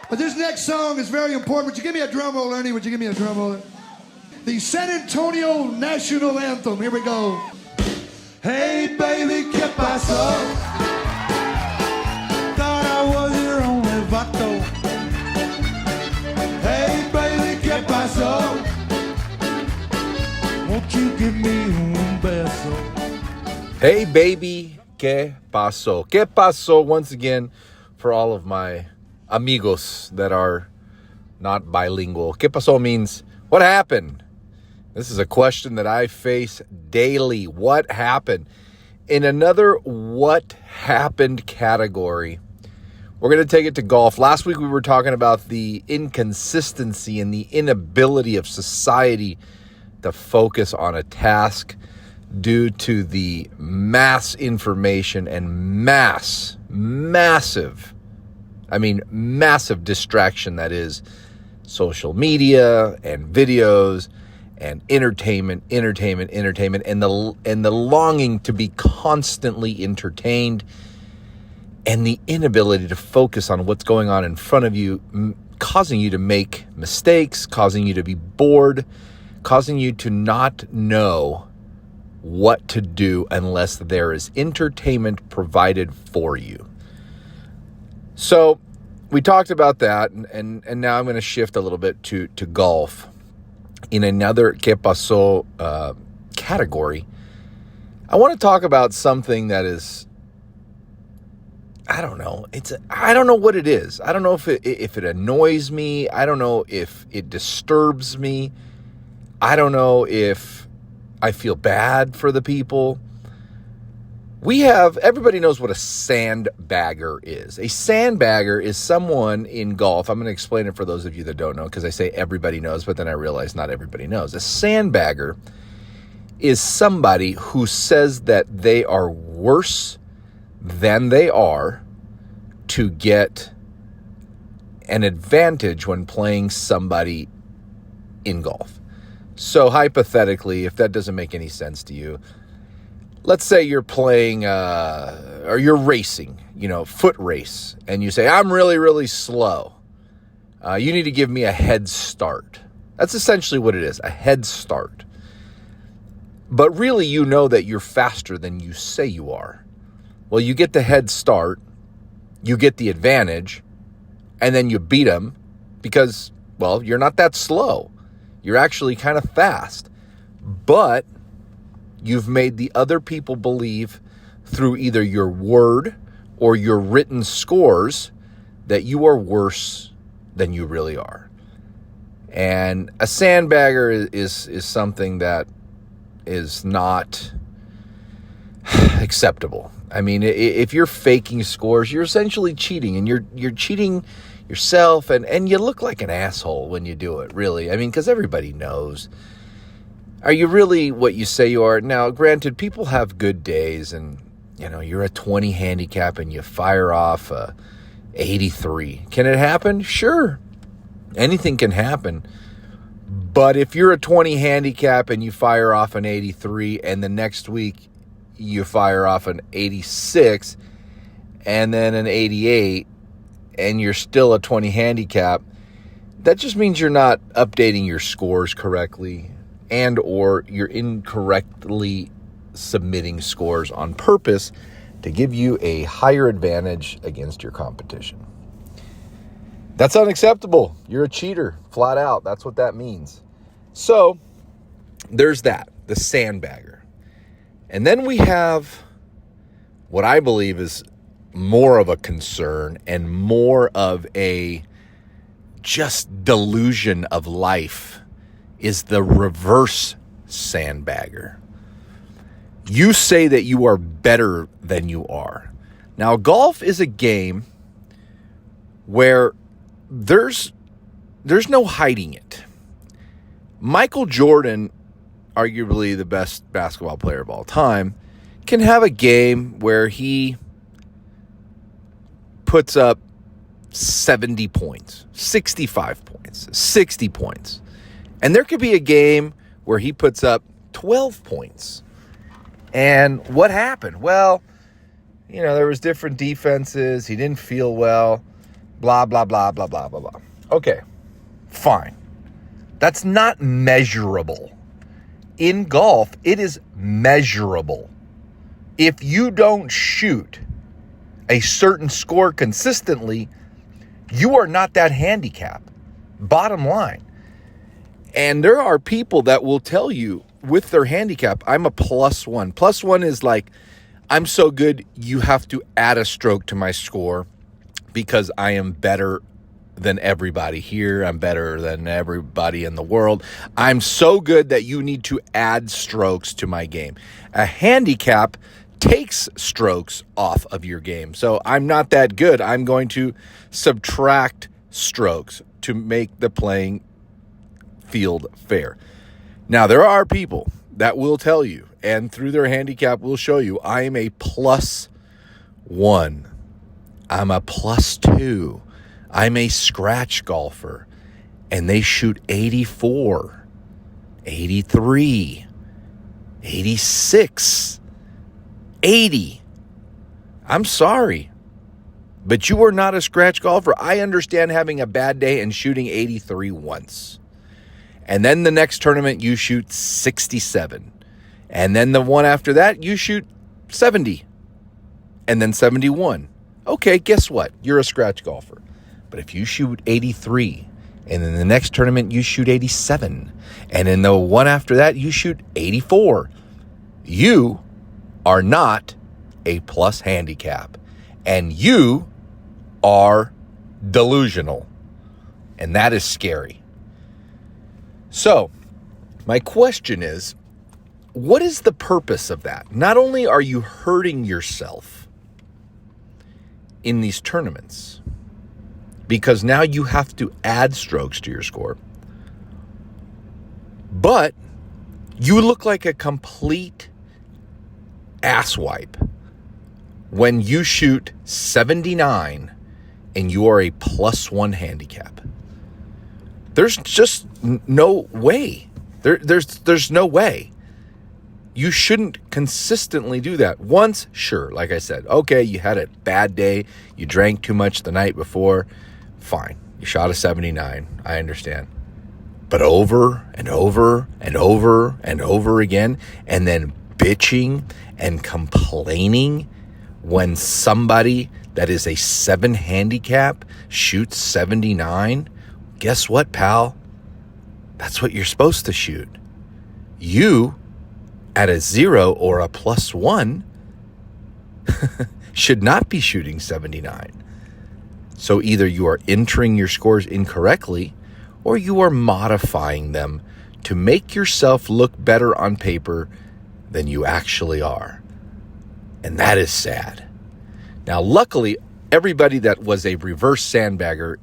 But this next song is very important. Would you give me a drum roll, Ernie? Would you give me a drum roll? The San Antonio National Anthem. Here we go. Hey, baby, ¿qué pasó? Thought I was your only vato. Hey, baby, ¿qué pasó? Won't you give me un beso? Hey, baby, ¿qué pasó? ¿Qué pasó? Once again, for all of my amigos that are not bilingual. ¿Qué pasó means, what happened? This is a question that I face daily. What happened? In another what happened category, we're going to take it to golf. Last week we were talking about the inconsistency and the inability of society to focus on a task due to the mass information and massive distraction that is social media and videos and entertainment, and the longing to be constantly entertained and the inability to focus on what's going on in front of you, causing you to make mistakes, causing you to be bored, causing you to not know what to do unless there is entertainment provided for you. So we talked about that, and now I'm going to shift a little bit to golf. In another ¿Qué pasó category, I want to talk about something that is, I don't know what it is. I don't know if it annoys me. I don't know if it disturbs me. I don't know if I feel bad for the people. Everybody knows what a sandbagger is. A sandbagger is someone in golf. I'm going to explain it for those of you that don't know, because I say everybody knows, but then I realize not everybody knows. A sandbagger is somebody who says that they are worse than they are to get an advantage when playing somebody in golf. So hypothetically, if that doesn't make any sense to you, let's say you're playing, or you're racing, foot race, and you say, I'm really, really slow. You need to give me a head start. That's essentially what it is, a head start. But really, you know that you're faster than you say you are. Well, you get the head start, you get the advantage, and then you beat them because, well, you're not that slow. You're actually kind of fast. But you've made the other people believe through either your word or your written scores that you are worse than you really are. And a sandbagger is something that is not acceptable. I mean, if you're faking scores, you're essentially cheating, and you're cheating yourself, and you look like an asshole when you do it, really. I mean, because everybody knows. Are you really what you say you are? Now, granted, people have good days, and, you're a 20 handicap and you fire off a 83. Can it happen? Sure. Anything can happen. But if you're a 20 handicap and you fire off an 83, and the next week you fire off an 86 and then an 88, and you're still a 20 handicap, that just means you're not updating your scores correctly, and or you're incorrectly submitting scores on purpose to give you a higher advantage against your competition. That's unacceptable. You're a cheater, flat out. That's what that means. So there's that, the sandbagger. And then we have what I believe is more of a concern and more of a just delusion of life, is the reverse sandbagger. You say that you are better than you are. Now, golf is a game where there's no hiding it. Michael Jordan, arguably the best basketball player of all time, can have a game where he puts up 70 points, 65 points, 60 points. And there could be a game where he puts up 12 points. And what happened? Well, there was different defenses. He didn't feel well. blah, blah, blah, blah, blah, blah, blah. Okay, fine. That's not measurable. In golf, it is measurable. If you don't shoot a certain score consistently, you are not that handicap. Bottom line. And there are people that will tell you with their handicap, I'm a +1. +1 is like, I'm so good, you have to add a stroke to my score because I am better than everybody here. I'm better than everybody in the world. I'm so good that you need to add strokes to my game. A handicap takes strokes off of your game. So I'm not that good. I'm going to subtract strokes to make the playing field fair. Now, there are people that will tell you, and through their handicap will show you, I am a +1. I'm a +2. I'm a scratch golfer. And they shoot 84, 83, 86, 80. I'm sorry, but you are not a scratch golfer. I understand having a bad day and shooting 83 once. And then the next tournament, you shoot 67. And then the one after that, you shoot 70. And then 71. Okay, guess what? You're a scratch golfer. But if you shoot 83, and in the next tournament, you shoot 87, and in the one after that, you shoot 84, you are not a plus handicap. And you are delusional. And that is scary. So, my question is, what is the purpose of that? Not only are you hurting yourself in these tournaments, because now you have to add strokes to your score, but you look like a complete asswipe when you shoot 79 and you are a +1 handicap. There's just no way. There's no way. You shouldn't consistently do that. Once, sure, like I said, okay, you had a bad day, you drank too much the night before, fine. You shot a 79, I understand. But over and over and over and over again, and then bitching and complaining when somebody that is a 7 handicap shoots 79, guess what, pal? That's what you're supposed to shoot. You, at a 0 or a +1, should not be shooting 79. So either you are entering your scores incorrectly, or you are modifying them to make yourself look better on paper than you actually are. And that is sad. Now, luckily, everybody that was a reverse sandbagger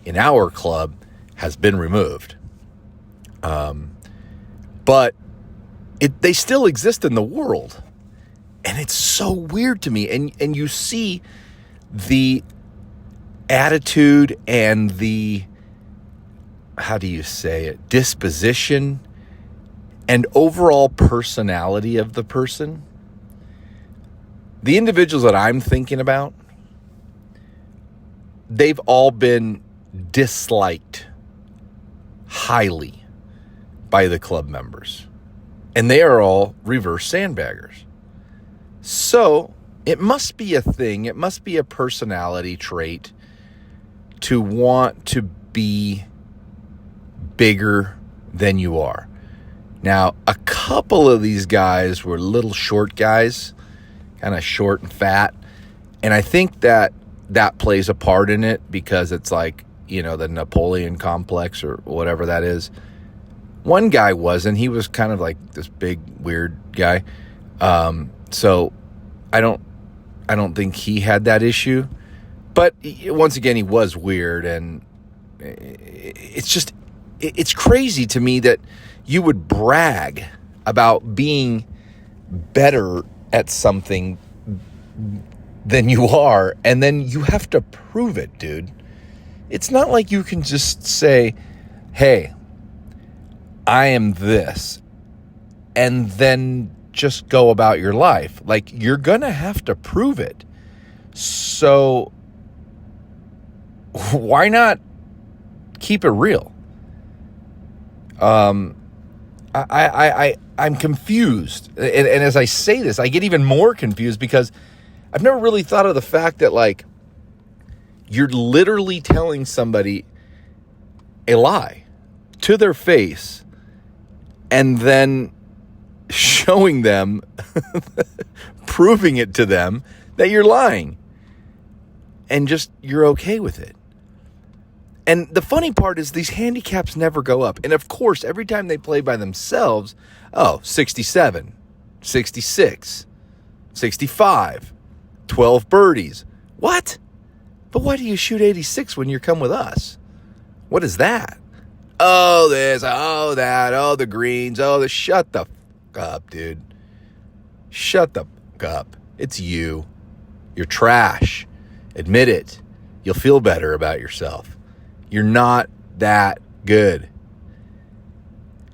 in our club has been removed. But they still exist in the world. And it's so weird to me. And you see the attitude and the, how do you say it, disposition and overall personality of the person. The individuals that I'm thinking about, they've all been disliked highly by the club members. And they are all reverse sandbaggers. So it must be a thing. It must be a personality trait to want to be bigger than you are. Now, a couple of these guys were little short guys, kind of short and fat. And I think that plays a part in it because it's like, you know, the Napoleon complex or whatever that is. One guy wasn't. He was kind of like this big, weird guy. So I don't think he had that issue. But once again, he was weird. And it's crazy to me that you would brag about being better at something than you are, and then you have to prove it, dude. It's not like you can just say, hey, I am this, and then just go about your life. Like, you're going to have to prove it. So why not keep it real? I'm confused. And as I say this, I get even more confused because I've never really thought of the fact that, like, you're literally telling somebody a lie to their face and then showing them, proving it to them that you're lying. And just, you're okay with it. And the funny part is these handicaps never go up. And of course, every time they play by themselves, 67, 66, 65, 12 birdies. What? But why do you shoot 86 when you come with us? What is that? Oh, this, oh, that, oh, the greens, oh, the, shut the fuck up, dude. Shut the fuck up. It's you. You're trash. Admit it. You'll feel better about yourself. You're not that good.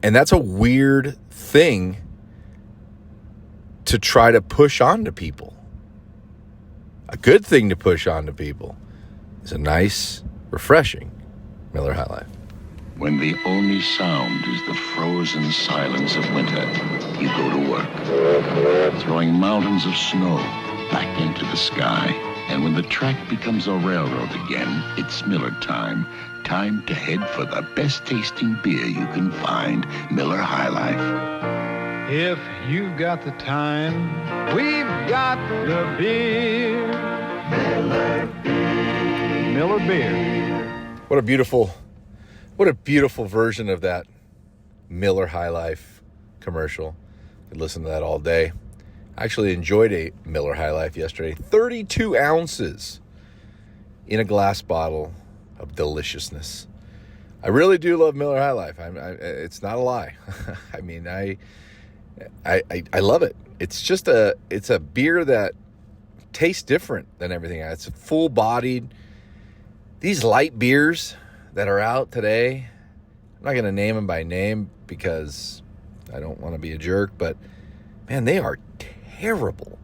And that's a weird thing to try to push on to people. A good thing to push on to people is a nice, refreshing Miller High Life. When the only sound is the frozen silence of winter, you go to work, throwing mountains of snow back into the sky. And when the track becomes a railroad again, it's Miller time. Time to head for the best tasting beer you can find, Miller High Life. If you've got the time, we've got the beer. Miller Beer. What a beautiful version of that Miller High Life commercial. Could listen to that all day. I actually enjoyed a Miller High Life yesterday. 32 ounces in a glass bottle of deliciousness. I really do love Miller High Life. It's not a lie. I mean, I love it. It's a beer that tastes different than everything else. It's full-bodied. These light beers that are out today, I'm not going to name them by name because I don't want to be a jerk, but man, they are terrible.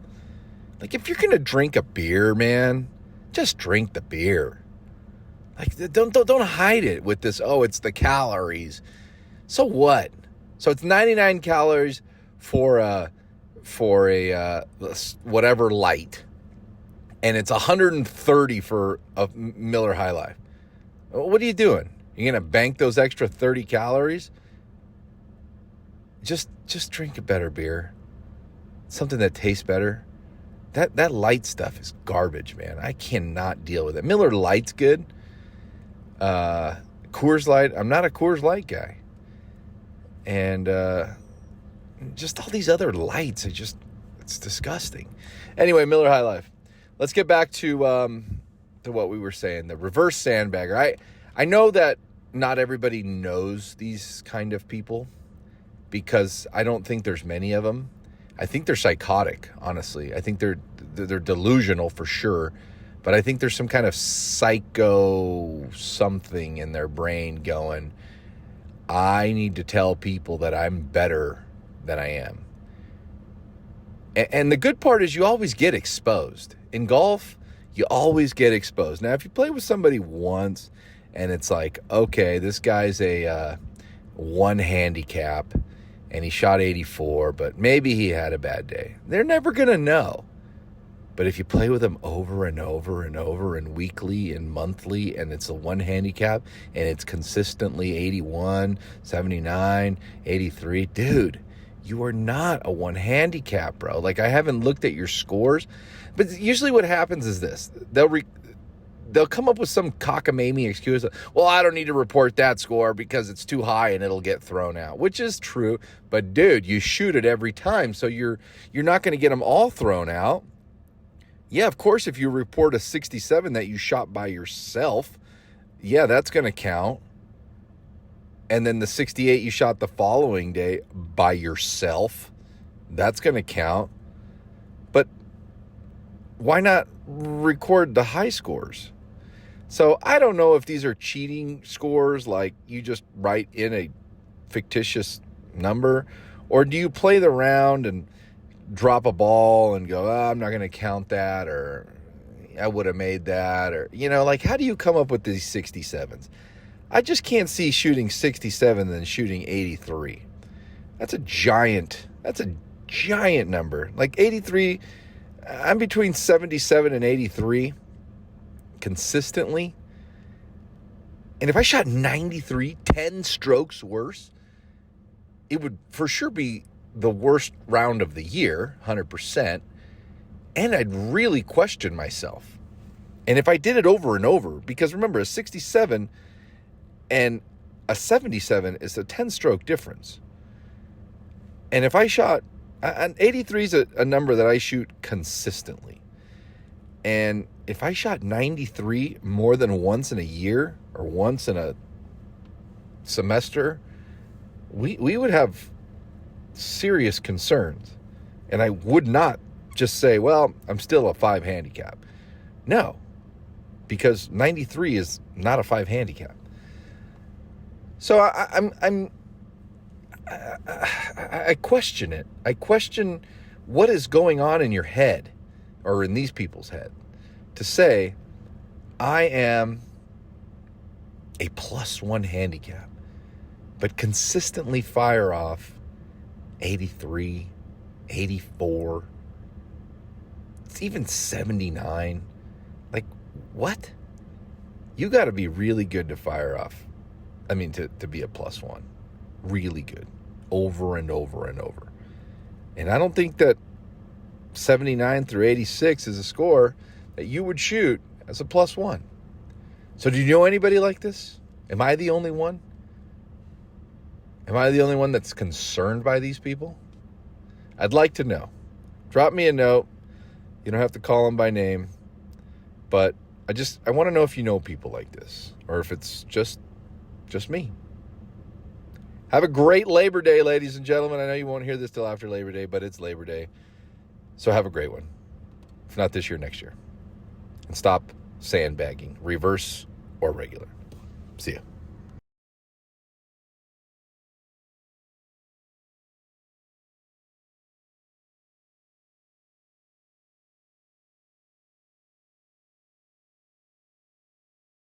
Like, if you're going to drink a beer, man, just drink the beer. Like, don't hide it with this, it's the calories. So what? So it's 99 calories for a whatever light. And it's 130 for a Miller High Life. What are you doing? You're going to bank those extra 30 calories? Just drink a better beer. Something that tastes better. That light stuff is garbage, man. I cannot deal with it. Miller Lite's good. Coors Light, I'm not a Coors Light guy. And just all these other lights, it's disgusting. Anyway, Miller High Life. Let's get back to what we were saying, the reverse sandbagger. I know that not everybody knows these kind of people because I don't think there's many of them. I think they're psychotic, honestly. I think they're delusional for sure, but I think there's some kind of psycho something in their brain going, I need to tell people that I'm better than I am. And the good part is you always get exposed. In golf, you always get exposed. Now, if you play with somebody once and it's like, okay, this guy's a one handicap and he shot 84, but maybe he had a bad day. They're never going to know. But if you play with them over and over and over and weekly and monthly and it's a one handicap and it's consistently 81, 79, 83, dude, you are not a one handicap, bro. Like, I haven't looked at your scores, but usually what happens is this. They'll come up with some cockamamie excuse. Well, I don't need to report that score because it's too high and it'll get thrown out, which is true. But dude, you shoot it every time, so you're not going to get them all thrown out. Yeah, of course, if you report a 67 that you shot by yourself, yeah, that's going to count. And then the 68 you shot the following day by yourself, that's going to count. But why not record the high scores? So I don't know if these are cheating scores, like you just write in a fictitious number, or do you play the round and drop a ball and go, I'm not going to count that, or I would have made that. Or, like, how do you come up with these 67s? I just can't see shooting 67 than shooting 83. That's a giant number. Like 83, I'm between 77 and 83 consistently. And if I shot 93, 10 strokes worse, it would for sure be the worst round of the year, 100%. And I'd really question myself. And if I did it over and over, because remember, a 67 and a 77 is a 10-stroke difference. And if I shot, an 83 is a number that I shoot consistently. And if I shot 93 more than once in a year or once in a semester, we would have serious concerns. And I would not just say, well, I'm still a 5 handicap. No, because 93 is not a 5 handicap. So I question it. I question what is going on in your head or in these people's head to say, I am a +1 handicap, but consistently fire off 83, 84, it's even 79. Like, what? You got to be really good to fire off. I mean, to be a +1. Really good. Over and over and over. And I don't think that 79 through 86 is a score that you would shoot as a +1. So do you know anybody like this? Am I the only one? Am I the only one that's concerned by these people? I'd like to know. Drop me a note. You don't have to call them by name. But I want to know if you know people like this. Or if it's just me. Have a great Labor Day, ladies and gentlemen. I know you won't hear this till after Labor Day, but it's Labor Day. So have a great one. If not this year, next year. And stop sandbagging, reverse or regular. See ya.